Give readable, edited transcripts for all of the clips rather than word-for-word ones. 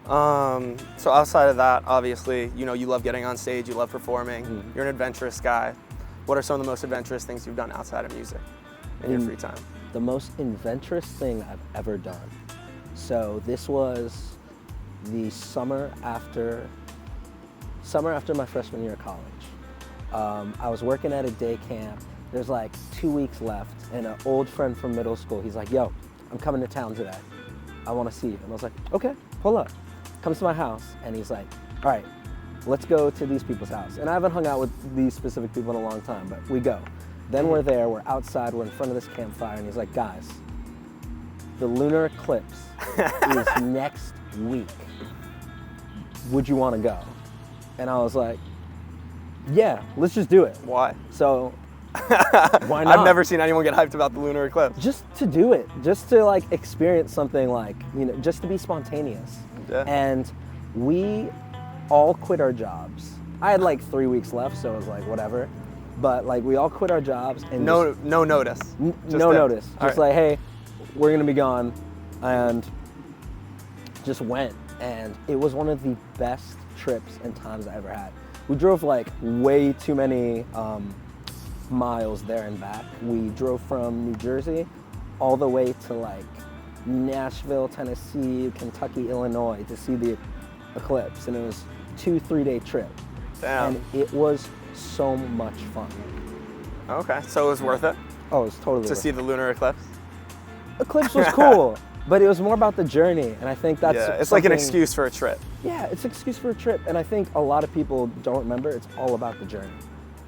So outside of that, obviously, you know, you love getting on stage, you love performing, you're an adventurous guy. What are some of the most adventurous things you've done outside of music in your free time? The most adventurous thing I've ever done. So this was the summer after my freshman year of college. I was working at a day camp. There's like 2 weeks left, and an old friend from middle school, he's like, yo, I'm coming to town today. I want to see you. And I was like, okay, pull up. Comes to my house, and he's like, all right, let's go to these people's house. And I haven't hung out with these specific people in a long time, but we go. Then we're there, we're outside, we're in front of this campfire, and he's like, guys, the lunar eclipse is next week. Would you want to go? And I was like, yeah, let's just do it. Why? So, why not? I've never seen anyone get hyped about the lunar eclipse. Just to do it, just to like experience something like, you know, just to be spontaneous. Yeah. And we all quit our jobs. I had like 3 weeks left, so it was like, whatever. But like we all quit our jobs and no notice. No notice. Just right. like, hey, we're gonna be gone, and just went. And it was one of the best trips and times I ever had. We drove like way too many miles there and back. We drove from New Jersey all the way to like Nashville, Tennessee, Kentucky, Illinois to see the eclipse, and it was 2-3 day trip. Damn. And it was so much fun. Okay, so it was worth it Oh, it was totally to worth see it. the lunar eclipse? Eclipse was cool, but it was more about the journey, and I think that's it's like an something- excuse for a trip. Yeah, it's an excuse for a trip, and I think a lot of people don't remember it's all about the journey.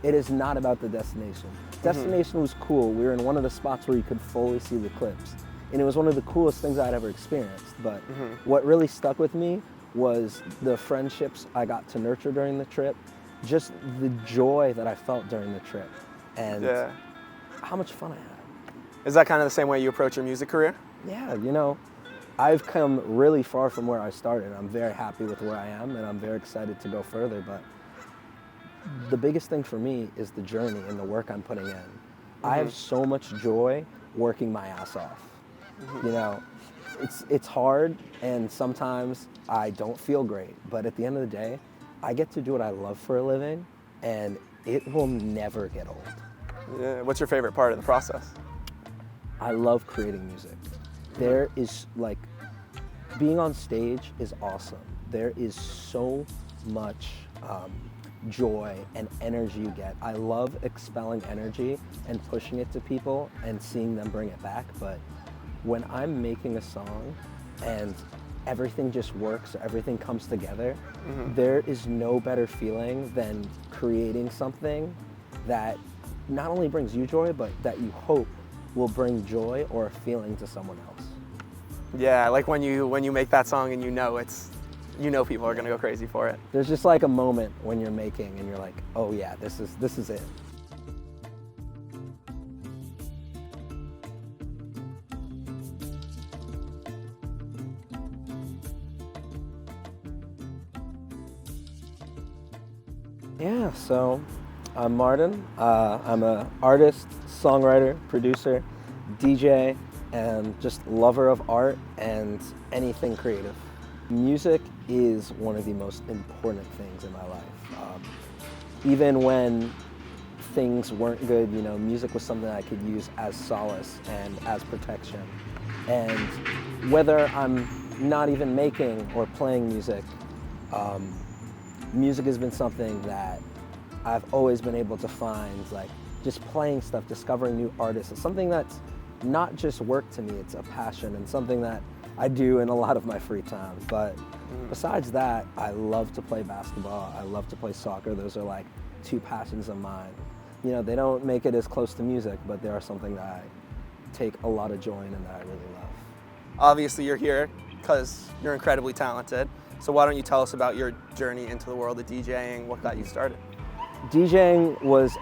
It is not about the destination. Destination was cool. We were in one of the spots where you could fully see the eclipse, and it was one of the coolest things I'd ever experienced. But what really stuck with me was the friendships I got to nurture during the trip, just the joy that I felt during the trip, and how much fun I had. Is that kind of the same way you approach your music career? Yeah, you know, I've come really far from where I started. I'm very happy with where I am, and I'm very excited to go further, but the biggest thing for me is the journey and the work I'm putting in. I have so much joy working my ass off. You know, it's hard, and sometimes I don't feel great, but at the end of the day, I get to do what I love for a living, and it will never get old. Yeah. What's your favorite part of the process? I love creating music. There is like, being on stage is awesome. There is so much joy and energy you get. I love expelling energy and pushing it to people and seeing them bring it back, but when I'm making a song and everything just works, everything comes together, there is no better feeling than creating something that not only brings you joy, but that you hope will bring joy or a feeling to someone else. Yeah, like when you make that song and you know people are gonna go crazy for it. There's just like a moment when you're making and you're like, oh yeah, this is it. Yeah, so I'm Martin. I'm an artist, songwriter, producer, DJ, and just lover of art and anything creative. Music is one of the most important things in my life. Even when things weren't good, you know, music was something I could use as solace and as protection. And whether I'm not even making or playing music, music has been something that I've always been able to find, like just playing stuff, discovering new artists. It's something that's not just work to me, it's a passion and something that I do in a lot of my free time. But besides that, I love to play basketball, I love to play soccer. Those are like two passions of mine. You know, they don't make it as close to music, but they are something that I take a lot of joy in and that I really love. Obviously you're here because you're incredibly talented. So why don't you tell us about your journey into the world of DJing, what got you started? DJing was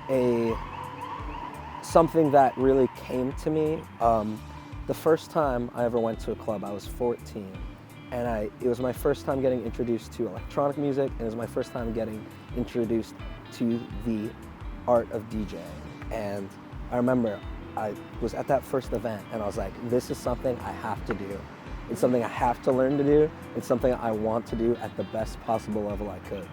something that really came to me. The first time I ever went to a club, I was 14, and it was my first time getting introduced to electronic music, and it was my first time getting introduced to the art of DJing. And I remember I was at that first event, and I was like, this is something I have to do. It's something I have to learn to do. It's something I want to do at the best possible level I could.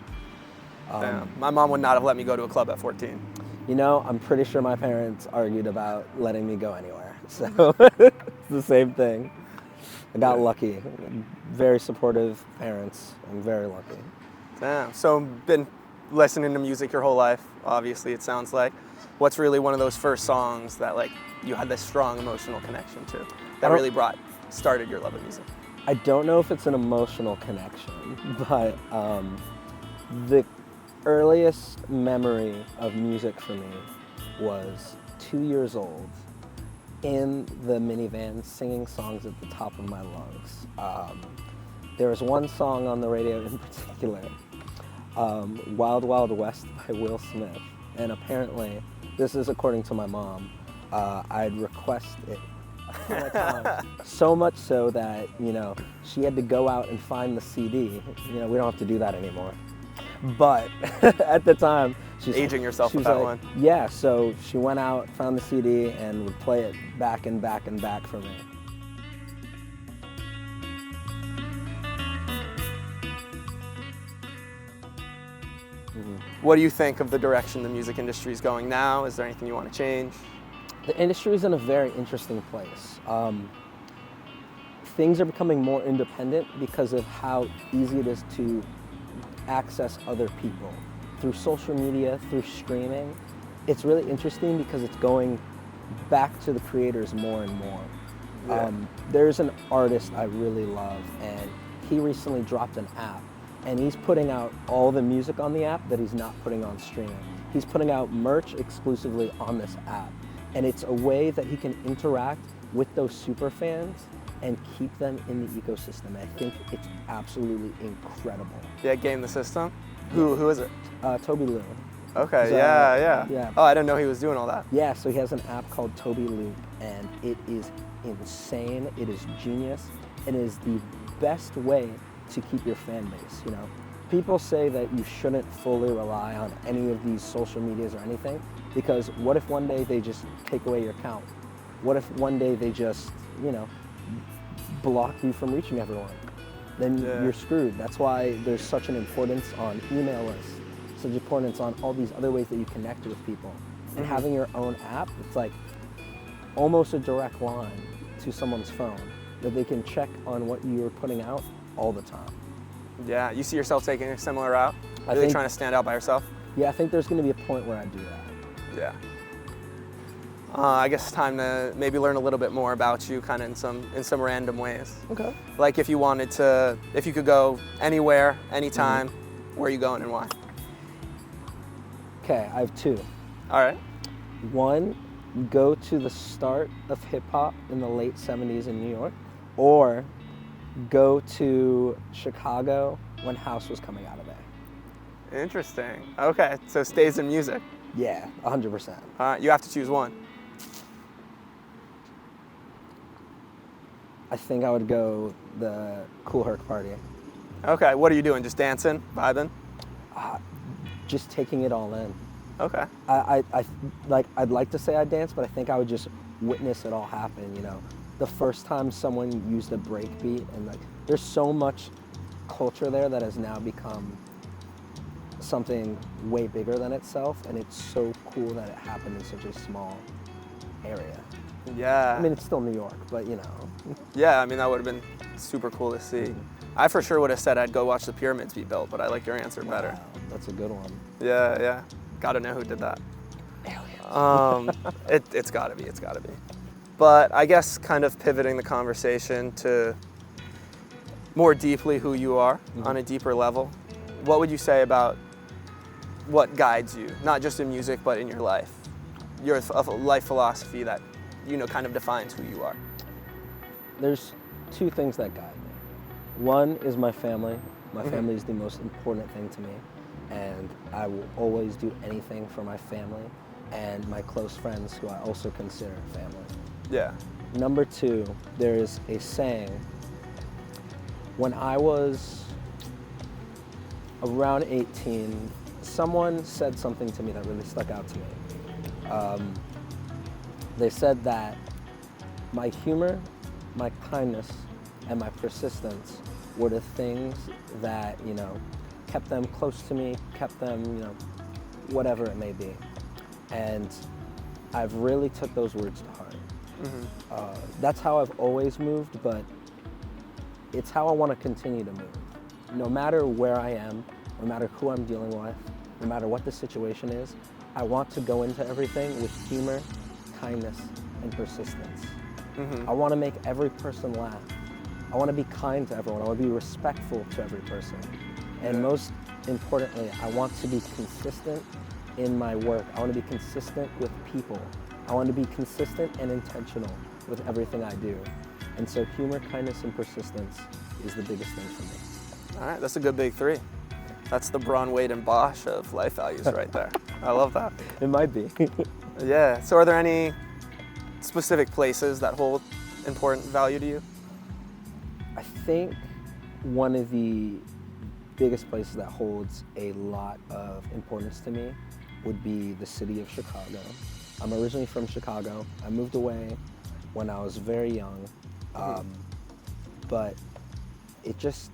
Damn. My mom would not have let me go to a club at 14. You know, I'm pretty sure my parents argued about letting me go anywhere. So it's the same thing. I got lucky. Very supportive parents. I'm very lucky. Damn. So been listening to music your whole life, obviously, it sounds like. What's really one of those first songs that like you had this strong emotional connection to that really started your love of music? I don't know if it's an emotional connection, but the earliest memory of music for me was 2 years old in the minivan singing songs at the top of my lungs. There was one song on the radio in particular, Wild Wild West by Will Smith, and apparently, this is according to my mom, I'd request it all the time. So much so that, you know, she had to go out and find the CD. You know, we don't have to do that anymore. But at the time, she's aging yourself with that like, one. Yeah, so she went out, found the CD, and would play it back and back and back for me. What do you think of the direction the music industry is going now? Is there anything you want to change? The industry is in a very interesting place. Things are becoming more independent because of how easy it is to access other people through social media, through streaming. It's really interesting because it's going back to the creators more and more. Yeah. There's an artist I really love, and he recently dropped an app, and he's putting out all the music on the app that he's not putting on streaming. He's putting out merch exclusively on this app, and it's a way that he can interact with those super fans and keep them in the ecosystem. I think it's absolutely incredible. Yeah, game the system. Who is it? Toby Lou. Okay, yeah. Yeah. Oh, I didn't know he was doing all that. Yeah, so he has an app called Toby Loop, and it is insane. It is genius. It is the best way to keep your fan base. You know, people say that you shouldn't fully rely on any of these social medias or anything, because what if one day they just take away your account? What if one day they just, you know, block you from reaching everyone? Then you're screwed. That's why there's such an importance on email lists, such importance on all these other ways that you connect with people. And having your own app, it's like almost a direct line to someone's phone that they can check on what you're putting out all the time. Yeah, you see yourself taking a similar route? I Really think- trying to stand out by yourself? Yeah, I think there's going to be a point where I do that. Yeah. I guess it's time to maybe learn a little bit more about you, kind of in some random ways. Okay. Like if you could go anywhere, anytime, where are you going and why? Okay, I have two. All right. One, go to the start of hip hop in the late 70s in New York, or go to Chicago when House was coming out of there. Interesting. Okay, so stays in music. Yeah, 100%. All right, you have to choose one. I think I would go the Cool Herc party. Okay, what are you doing? Just dancing, vibing? Just taking it all in. Okay. I'd like to say I dance, but I think I would just witness it all happen, you know. The first time someone used a break beat, and like, there's so much culture there that has now become something way bigger than itself, and it's so cool that it happened in such a small area. Yeah. I mean, it's still New York, but you know. Yeah, I mean, that would have been super cool to see. I for sure would have said I'd go watch the pyramids be built, but I like your answer better. Wow, that's a good one. Yeah. Gotta know who did that. It's gotta be. But I guess kind of pivoting the conversation to more deeply who you are on a deeper level, what would you say about what guides you, not just in music, but in your life? Your life philosophy that, you know, kind of defines who you are. There's two things that guide me. One is my family. My family is the most important thing to me, and I will always do anything for my family and my close friends who I also consider family. Yeah. Number two, there is a saying. When I was around 18, someone said something to me that really stuck out to me. They said that my humor, my kindness, and my persistence were the things that, you know, kept them close to me, kept them, you know, whatever it may be. And I've really took those words to heart. That's how I've always moved, but it's how I want to continue to move. No matter where I am, no matter who I'm dealing with, no matter what the situation is, I want to go into everything with humor, kindness, and persistence. I want to make every person laugh. I want to be kind to everyone. I want to be respectful to every person. And most importantly, I want to be consistent in my work. I want to be consistent with people. I want to be consistent and intentional with everything I do. And so humor, kindness, and persistence is the biggest thing for me. All right, that's a good big three. That's the Braun, Wade, and Bosch of life values right there. I love that. It might be. Yeah, so are there any specific places that hold important value to you? I think one of the biggest places that holds a lot of importance to me would be the city of Chicago. I'm originally from Chicago. I moved away when I was very young, but it just,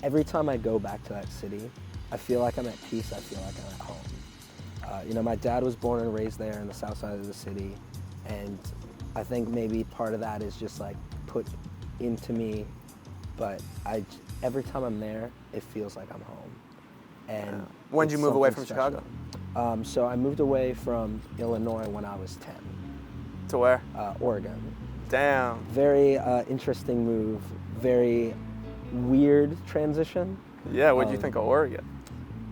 every time I go back to that city, I feel like I'm at peace, I feel like I'm at home. You know, my dad was born and raised there in the south side of the city, and I think maybe part of that is just like put into me, but every time I'm there, it feels like I'm home. And when did you move away from Chicago? So I moved away from Illinois when I was 10. To where? Oregon. Damn. Very interesting move, very weird transition. Yeah, what did you think of Oregon?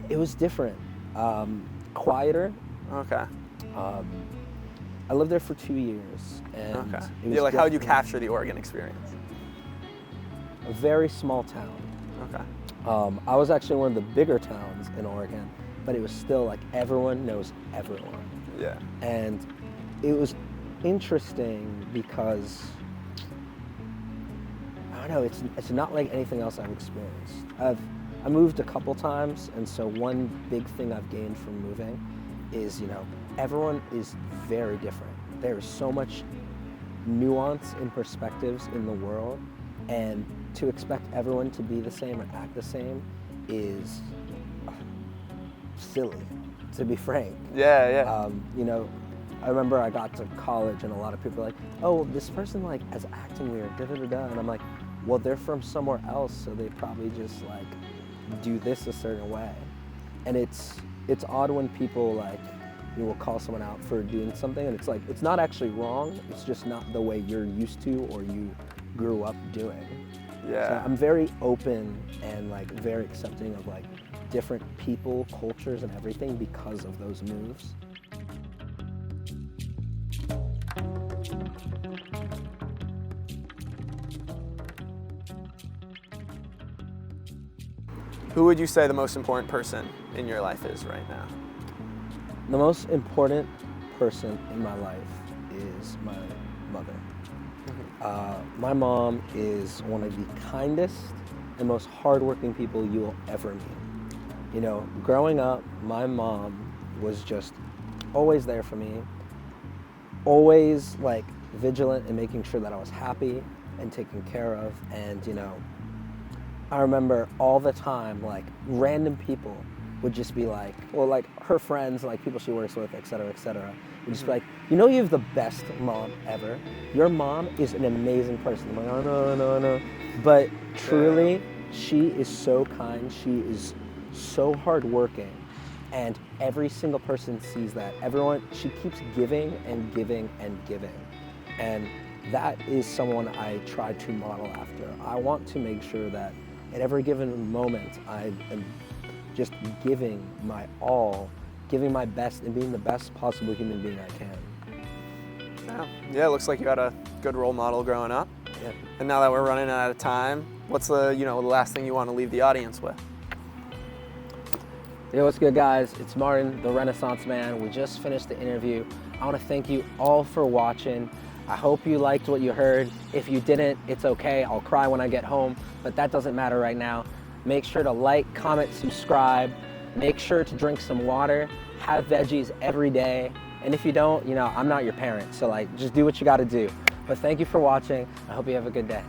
It was different, quieter. Okay. I lived there for 2 years. And Okay. it was Yeah, like how would you different. capture the Oregon experience? A very small town. Okay. I was actually in one of the bigger towns in Oregon, but it was still like everyone knows everyone. Yeah. And it was interesting because, I don't know, it's not like anything else I've experienced. I moved a couple times, and so one big thing I've gained from moving is, you know, everyone is very different. There is so much nuance and perspectives in the world, and to expect everyone to be the same or act the same is silly, to be frank. Yeah, yeah. You know, I remember I got to college and a lot of people were like, oh, this person like is acting weird, da da da da, and I'm like, well, they're from somewhere else, so they probably just like do this a certain way. And it's odd when people like, you will call someone out for doing something, and it's like, it's not actually wrong, it's just not the way you're used to or you grew up doing. Yeah. So I'm very open and like very accepting of like different people, cultures, and everything because of those moves. Who would you say the most important person in your life is right now? The most important person in my life is my mother. My mom is one of the kindest and most hardworking people you will ever meet. You know, growing up, my mom was just always there for me, always like vigilant and making sure that I was happy and taken care of. And you know, I remember all the time, like random people would just be like, well, like her friends, like people she works with, et cetera, would just be like, you know, you have the best mom ever. Your mom is an amazing person. I'm like, oh no, no. But truly, she is so kind. She is so hardworking. And every single person sees that. Everyone, she keeps giving and giving and giving. And that is someone I try to model after. I want to make sure that at every given moment, I am just giving my all, giving my best, and being the best possible human being I can. Yeah, it looks like you had a good role model growing up. Yeah. And now that we're running out of time, what's the last thing you want to leave the audience with? Yo, what's good, guys? It's Martin, the Renaissance Man. We just finished the interview. I want to thank you all for watching. I hope you liked what you heard. If you didn't, it's okay. I'll cry when I get home, but that doesn't matter right now. Make sure to like, comment, subscribe. Make sure to drink some water. Have veggies every day. And if you don't, I'm not your parent, so like just do what you got to do. But thank you for watching. I hope you have a good day.